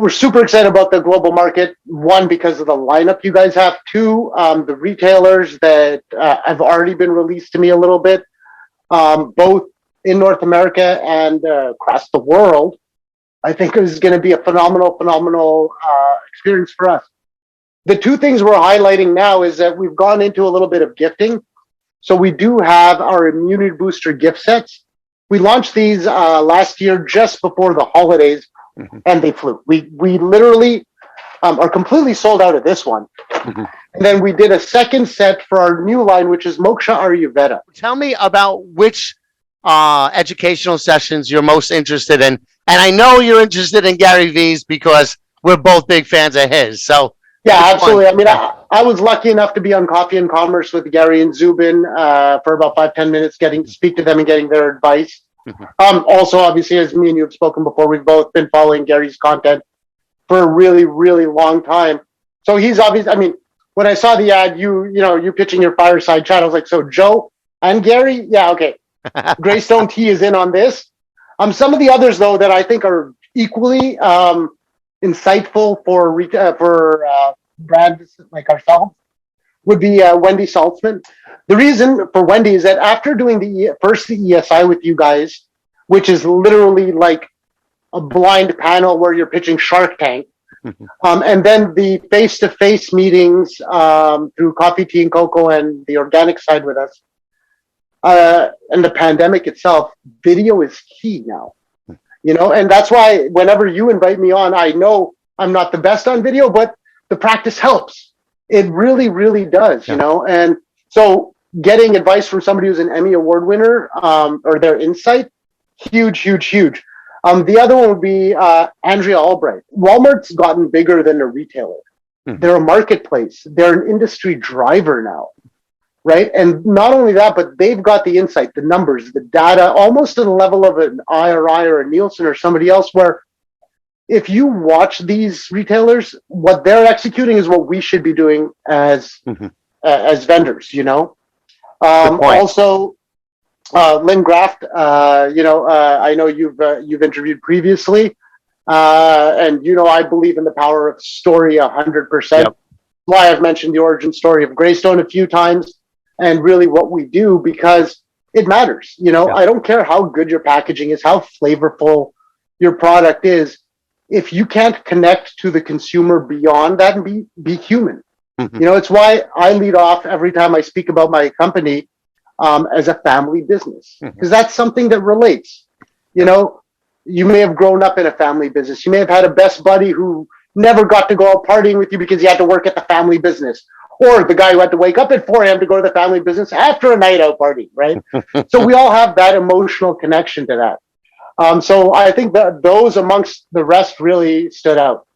we're super excited about the global market. One, because of the lineup you guys have. Two, the retailers that have already been released to me a little bit, both in North America and across the world. I think is going to be a phenomenal experience for us. The two things we're highlighting now is that we've gone into a little bit of gifting. So we do have our immunity booster gift sets. We launched these last year just before the holidays, and they flew. We literally are completely sold out of this one. And then we did a second set for our new line, which is Moksha Ayurveda. Tell me about which educational sessions you're most interested in. And I know you're interested in Gary V's because we're both big fans of his. So yeah, absolutely. I mean, I was lucky enough to be on Coffee and Commerce with Gary and Zubin for about 5-10 minutes, getting to speak to them and getting their advice. Also, obviously, as me and you have spoken before, we've both been following Gary's content for a really long time. So he's obvious. I mean, when I saw the ad, you pitching your fireside chat, I was like, so Joe and Gary, yeah, okay. Greystone Tea is in on this. Some of the others though that I think are equally insightful for brands like ourselves would be Wendy Saltzman. The reason for Wendy is that after doing the ESI with you guys, which is literally like a blind panel where you're pitching Shark Tank, and then the face-to-face meetings through Coffee, Tea, and Cocoa and the organic side with us, and the pandemic itself, video is key now. And that's why whenever you invite me on, I know I'm not the best on video, but the practice helps. It really does, And so getting advice from somebody who's an Emmy Award winner, or their insight, huge. The other one would be Andrea Albright. Walmart's gotten bigger than a retailer. They're a marketplace. They're an industry driver now, right? And not only that, but they've got the insight, the numbers, the data, almost to the level of an IRI or a Nielsen or somebody else, where if you watch these retailers, what they're executing is what we should be doing as vendors, Also, Lynn Graft, I know you've interviewed previously, and I believe in the power of story 100%. Yep. Why I've mentioned the origin story of Greystone a few times, and really what we do, because it matters. I don't care how good your packaging is, how flavorful your product is. If you can't connect to the consumer beyond that and be human, it's why I lead off every time I speak about my company as a family business, because that's something that relates. You may have grown up in a family business. You may have had a best buddy who never got to go out partying with you because he had to work at the family business, or the guy who had to wake up at 4 a.m. to go to the family business after a night out party, right? So we all have that emotional connection to that. So I think that those amongst the rest really stood out.